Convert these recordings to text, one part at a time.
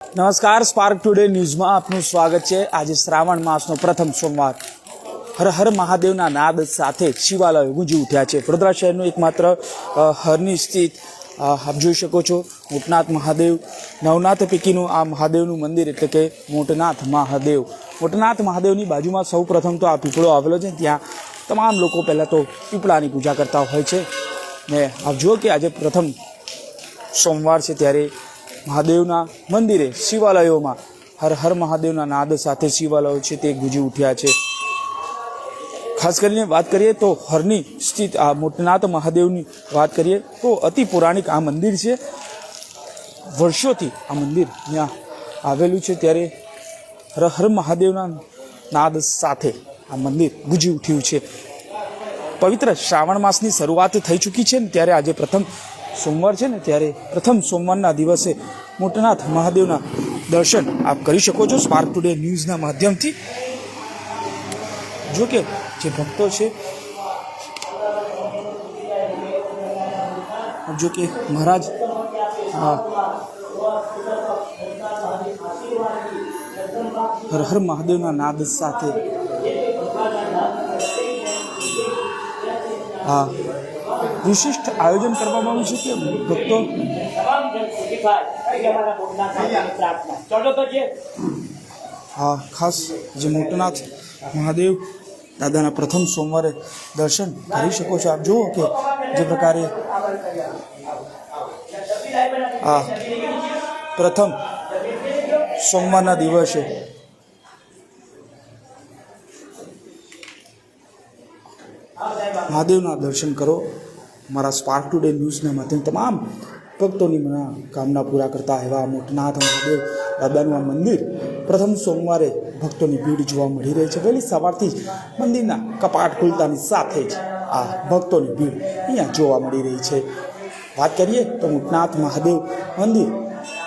નમસ્કાર, spark today ન્યૂઝમાં આપનું સ્વાગત છે। આજે શ્રાવણ માસનો પ્રથમ સોમવાર, હર હર મહાદેવના નાદ સાથે શિવાલયો ગુંજી ઉઠ્યા છે। વડોદરા શહેરનું એકમાત્ર હરની સ્થિત આપ જોઈ શકો છો મોટનાથ મહાદેવ, નવનાથ પૈકીનું આ મહાદેવનું મંદિર એટલે કે મોટનાથ મહાદેવ। મોટનાથ મહાદેવની બાજુમાં સૌ પ્રથમ તો આ પીપળો આવેલો છે। ત્યાં તમામ લોકો પહેલાં તો પીપળાની પૂજા કરતા હોય છે ને આપ જુઓ કે આજે પ્રથમ સોમવાર છે ત્યારે મહાદેવના મંદિરે શિવાલયોમાં હર હર મહાદેવના નાદ સાથે શિવાલયો છે તે ગુંજી ઉઠ્યા છે। ખાસ કરીને વાત કરીએ તો હરની સ્થિત આ મોટનાથ મહાદેવની વાત કરીએ તો અતિ પૌરાણિક આ મંદિર છે। વર્ષોથી આ મંદિર અહીંયા આવેલું છે ત્યારે હર હર મહાદેવના નાદ સાથે આ મંદિર ગુંજી ઉઠ્યું છે। પવિત્ર શ્રાવણ માસની શરૂઆત થઈ ચૂકી છે ને ત્યારે આજે પ્રથમ સોમવાર છે ને ત્યારે પ્રથમ સોમવારના દિવસે મોટનાથ મહાદેવના દર્શન આપ કરી શકો છો સ્પાર્ક ટુડે ન્યૂઝના માધ્યમથી। જો કે જે ભક્તો છે જો કે મહારાજ હર હર મહાદેવના નાદ સાથે વિશિષ્ટ આયોજન કરવામાં આવ્યું છે કે ભક્તો ખાસ જે મોટનાથ મહાદેવ દાદાના પ્રથમ સોમવારે દર્શન કરી શકો છો। આપ જુઓ કે જે પ્રકારે પ્રથમ સોમવારના દિવસે મહાદેવના દર્શન કરો। મારા સ્પાર્ક ટુડે ન્યૂઝના માધ્યમ તમામ ભક્તોની મનોકામના પૂરા કરતા એવા મોટનાથ મહાદેવ દાદાનું આ મંદિર પ્રથમ સોમવારે ભક્તોની ભીડ જોવા મળી રહી છે। વહેલી સવારથી જ મંદિરના કપાટ ખુલતાની સાથે જ આ ભક્તોની ભીડ અહીંયા જોવા મળી રહી છે। વાત કરીએ તો મોટનાથ મહાદેવ મંદિર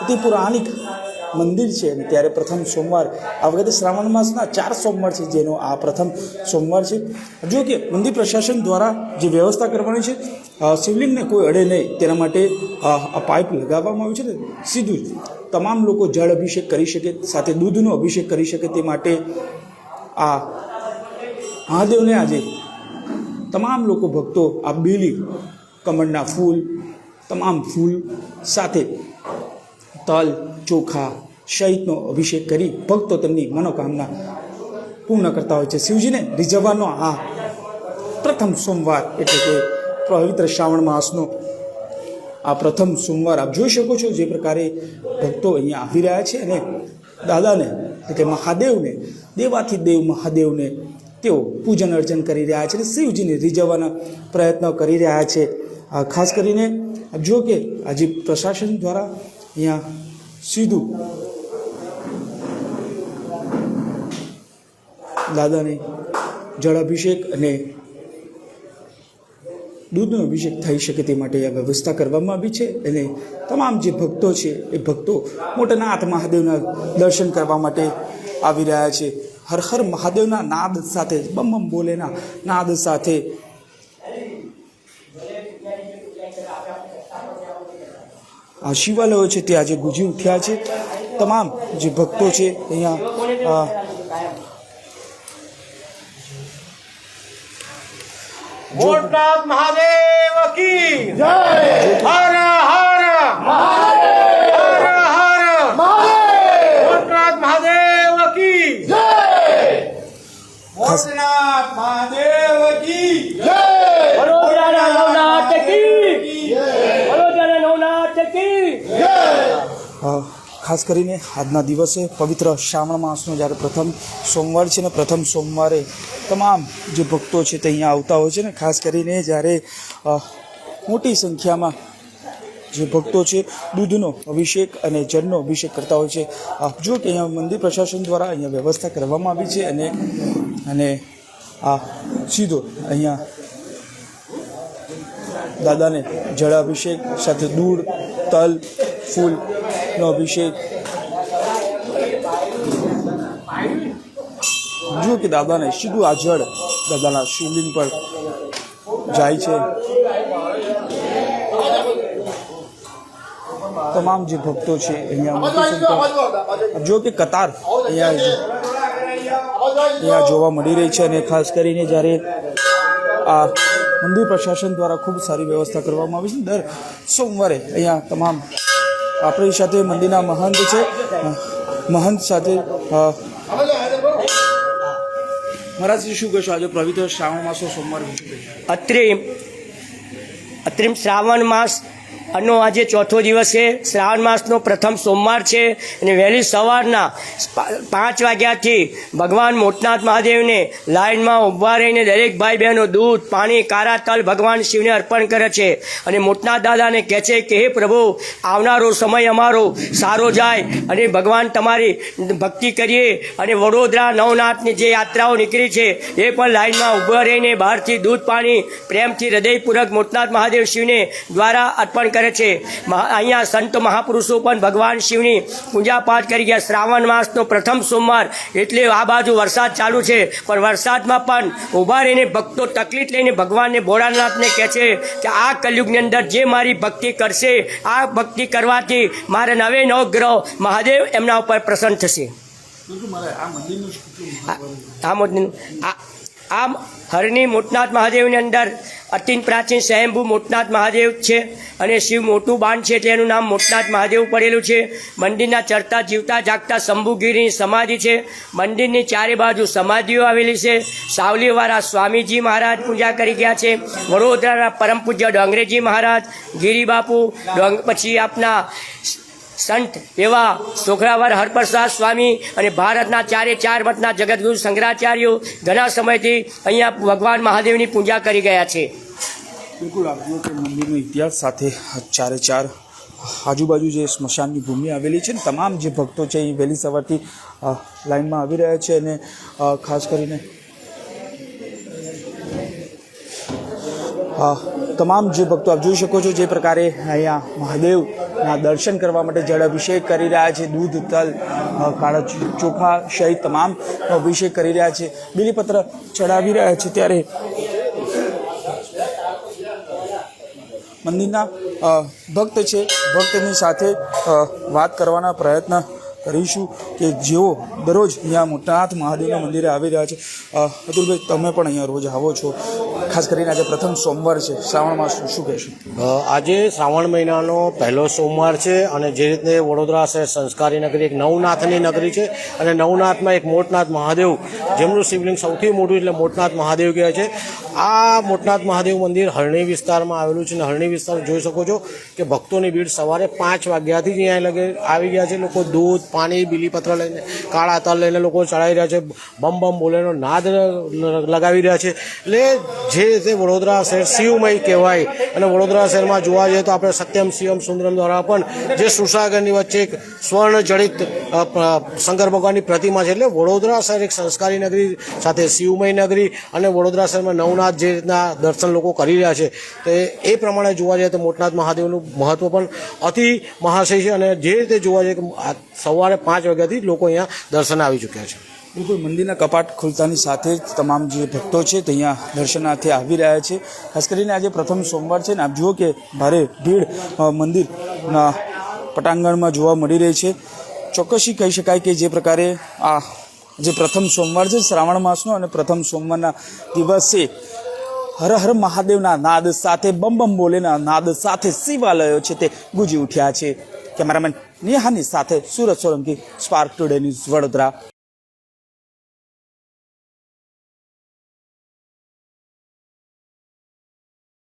અતિ પૌરાણિક મંદિર છે અને ત્યારે પ્રથમ સોમવાર આ વખતે શ્રાવણ માસના 4 સોમવાર છે જેનો આ પ્રથમ સોમવાર છે। જો કે મંદિર પ્રશાસન દ્વારા જે વ્યવસ્થા કરવાની છે શિવલિંગને કોઈ અડે નહીં તેના માટે આ પાઇપ લગાવવામાં આવ્યું છે ને સીધું જ તમામ લોકો જળ અભિષેક કરી શકે, સાથે દૂધનો અભિષેક કરી શકે તે માટે આ મહાદેવને આજે તમામ લોકો ભક્તો આ બીલી કમળના ફૂલ, તમામ ફૂલ સાથે તલ, ચોખા સહિતનો અભિષેક કરી ભક્તો તેમની મનોકામના પૂર્ણ કરતા હોય છે। શિવજીને રીઝવવાનો આ પ્રથમ સોમવાર એટલે કે પવિત્ર શ્રાવણ માસનો આ પ્રથમ સોમવાર આપ જોઈ શકો છો જે પ્રકારે ભક્તો અહીંયા આવી રહ્યા છે અને દાદાને એટલે કે મહાદેવને, દેવાથી દેવ મહાદેવને તેઓ પૂજન અર્ચન કરી રહ્યા છે અને શિવજીને રીઝવવાના પ્રયત્નો કરી રહ્યા છે। ખાસ કરીને આપ જુઓ કે આજે પ્રશાસન દ્વારા અહીંયા સીધું દાદાને જળ અભિષેક અને દૂધનો અભિષેક થઈ શકે તે માટે આ વ્યવસ્થા કરવામાં આવી છે અને તમામ જે ભક્તો છે એ ભક્તો મોટનાથ મહાદેવના દર્શન કરવા માટે આવી રહ્યા છે। હર હર મહાદેવના નાદ સાથે, બમ બમ બોલેના નાદ સાથે આ શિવાલયો છે તે આજે ગુંજી ઉઠ્યા છે। તમામ જે ભક્તો છે અહીંયા મોટનાથ મહાદેવ કી જય, હર હર મહાદેવ, હર હર મહાદેવ, મોટનાથ મહાદેવ કી જય, મોટનાથ મહાદેવ કી જય, વડોદરા નવનાથ કી જય, વડોદરા નવનાથ કી જય। ખાસ કરીને આજના દિવસે પવિત્ર શ્રાવણ માસનો જ્યારે પ્રથમ સોમવાર છે ને પ્રથમ સોમવારે તમામ જે ભક્તો છે તે અહીંયા આવતા હોય છે ને ખાસ કરીને જ્યારે મોટી સંખ્યામાં જે ભક્તો છે દૂધનો અભિષેક અને જળનો અભિષેક કરતા હોય છે। જો કે અહીંયા મંદિર પ્રશાસન દ્વારા અહીંયા વ્યવસ્થા કરવામાં આવી છે અને આ સીધો અહીંયા દાદાને જળ અભિષેક સાથે દૂધ, તલ, ફૂલનો અભિષેક જુઓ કે દાદાને સીધું આ જળ દાદાના શિવલિંગ પર જાય છે। તમામ જે ભક્તો છે અહીંયા મોટી સંખ્યા જો કે કતાર અહીંયા જોવા મળી રહી છે અને ખાસ કરીને જ્યારે આ મંદિર પ્રશાસન દ્વારા ખૂબ સારી વ્યવસ્થા કરવામાં આવી છે દર સોમવારે અહીંયા તમામ આપણી સાથે મંદિરના મહંત છે મહંત સાથે મહારાજશ્રી શું કહેશો આજે પવિત્ર શ્રાવણ માસો સોમવાર અત્રિમ શ્રાવણ માસ અને આજે ચોથો દિવસ છે. શ્રાવણ માસનો પ્રથમ સોમવાર છે અને વહેલી સવારના 5 વાગ્યાથી ભગવાન મોટનાથ મહાદેવને લાઈનમાં ઊભા રહીને દરેક ભાઈ બહેનો દૂધ પાણી કારા તલ ભગવાન શિવને અર્પણ કરે છે અને મોટનાથ દાદાને કહે છે કે હે પ્રભુ આવનારો સમય અમારો સારો જાય અને ભગવાન તમારી ભક્તિ કરીએ. અને વડોદરા નવનાથની જે યાત્રાઓ નીકળી છે એ પણ લાઈનમાં ઊભા રહીને બહારથી દૂધ પાણી પ્રેમથી હૃદયપૂર્વક મોટનાથ મહાદેવ શિવને દ્વારા અર્પણ કરે છે. અહીંયા સંત મહાપુરુષો પણ ભગવાન શિવની પૂજા પાઠ કરી ગયા. શ્રાવણ માસનો પ્રથમ સોમવાર એટલે આ બાજુ વરસાદ ચાલુ છે પણ વરસાદમાં પણ ઊભા રહીને ભક્તો તકલીફ લઈને ભગવાનને ભોળાનાથને કહે છે કે આ કલયુગની અંદર જે મારી ભક્તિ કરશે આ ભક્તિ કરવાથી મારે 9 ગ્રહ મહાદેવ એમના ઉપર પ્રસન્ન થશે. આ હરણી મોટનાથ મહાદેવની અંદર અતિ પ્રાચીન સ્વયંભૂ મોટનાથ મહાદેવ છે અને શિવ મોટું બાણ છે એટલે એનું નામ મોટનાથ મહાદેવ પડેલું છે. મંદિરના ચરતા જીવતા જાગતા શંભુગીરીની સમાધિ છે. મંદિરની ચારે બાજુ સમાધિઓ આવેલી છે. સાવલીવાળા સ્વામીજી મહારાજ પૂજા કરી ગયા છે. વડોદરાના પરમ પૂજ્ય ડોંગરેજી મહારાજ ગિરિબાપુ પછી આપના સંત એવા સોખરાવર હરપ્રસાદ સ્વામી અને ભારતના 4 મઠના જગતગુરુ શંકરાચાર્યો ઘણા સમયથી અહીંયા ભગવાન મહાદેવની પૂજા કરી ગયા છે. બિલકુલ આપ જુઓ કે મંદિરનો ઇતિહાસ સાથે 4 આજુબાજુ જે સ્મશાનની ભૂમિ આવેલી છે ને તમામ જે ભક્તો છે એ વહેલી સવારથી લાઈનમાં આવી રહ્યા છે અને ખાસ કરીને તમામ જે ભક્તો આપ જોઈ શકો છો જે પ્રકારે અહીંયા મહાદેવના દર્શન કરવા માટે જળ અભિષેક કરી રહ્યા છે. દૂધ તલ કાળા ચોખા સહિત તમામ અભિષેક કરી રહ્યા છે. બીલીપત્ર ચડાવી રહ્યા છે. ત્યારે મંદિરના ભક્ત છે ભક્તની સાથે વાત કરવાના પ્રયત્ન કરીશું કે જેઓ દરરોજ અહીંયા મોટનાથ મહાદેવના મંદિરે આવી રહ્યા છે. અતુલભાઈ તમે પણ અહીંયા રોજ આવો છો, ખાસ કરીને આજે પ્રથમ સોમવાર છે શ્રાવણ માસનું શું કહેશો? આજે શ્રાવણ મહિનાનો પહેલો સોમવાર છે અને જે રીતે વડોદરા શહેર સંસ્કારી નગરી એક નવનાથની નગરી છે અને નવનાથમાં એક મોટનાથ મહાદેવ જેમનું શિવલિંગ સૌથી મોટું એટલે મોટનાથ મહાદેવ કહેવાય છે. આ મોટનાથ મહાદેવ મંદિર હરણી વિસ્તારમાં આવેલું છે અને હરણી વિસ્તાર જોઈ શકો છો કે ભક્તોની ભીડ સવારે 5 વાગ્યાથી જ અહીંયા લગે આવી ગયા છે. લોકો દૂધ પાણી બીલીપત્ર લઈને કાળા તલ લઈને લોકો ચડાવી રહ્યા છે. બમ બમ બોલેનો નાદ લગાવી રહ્યા છે. એટલે જે રીતે વડોદરા શહેર શિવમય કહેવાય અને વડોદરા શહેરમાં જોવા જઈએ તો આપણે સત્યમ શિવમ સુંદરમ દ્વારા પણ જે સુસાગરની વચ્ચે એક સ્વર્ણ જડિત શંકર ભગવાનની પ્રતિમા છે. એટલે વડોદરા શહેર એક સંસ્કારી નગરી સાથે શિવમય નગરી અને વડોદરા શહેરમાં નવનાથ જે રીતના દર્શન લોકો કરી રહ્યા છે તો એ પ્રમાણે જોવા જઈએ તો મોટનાથ મહાદેવનું મહત્વ પણ અતિ મહાશય છે અને જે રીતે જોવા જઈએ કે સવારે 5 વાગ્યાથી લોકો અહીંયા દર્શન આવી ચૂક્યા છે. બિલકુલ મંદિરના કપાટ ખુલતાની સાથે જ તમામ જે ભક્તો છે તે અહીંયા દર્શનાર્થે આવી રહ્યા છે. ખાસ કરીને આજે પ્રથમ સોમવાર છે ને આપ જુઓ કે ભારે ભીડ મંદિરના પટાંગણમાં જોવા મળી રહી છે. ચોક્કસી કહી શકાય કે જે પ્રકારે આ જે પ્રથમ સોમવાર છે શ્રાવણ માસનો અને પ્રથમ સોમવારના દિવસે હર હર મહાદેવના નાદ સાથે બમ બમ બોલેના નાદ સાથે શિવાલયો છે તે ગુંજી ઉઠ્યા છે. કેમેરામેન નેહાની સાથે Surat Solanki, spark today news, Vadodara.